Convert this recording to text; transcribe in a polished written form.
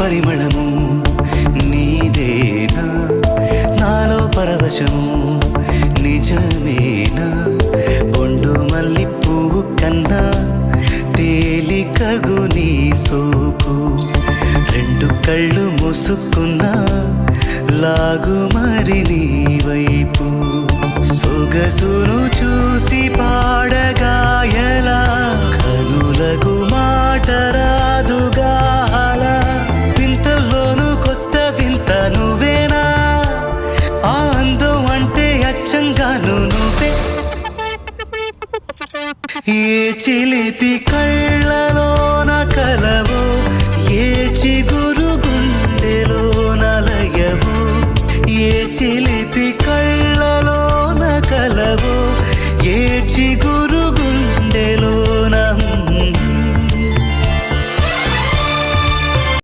పరిమళము నీదేనా నాలో పరవశము నిజమేనా బొండు మల్లి పువ్వు కన్నా తేలికగు నీ సోకు రెండు కళ్ళు మూసుకున్నా లాగు మరి నీ వైపు సొగసును చూసి పాడగాయలా కనులకు మాట రాదుగా అలా వింతల్లోనూ కొత్త వింత నువ్వేనా ఆ అందం అంటే అచ్చంగాను నువ్వే ఏ చిలిపి కళ్ళలోన కలవో ఏ చిగు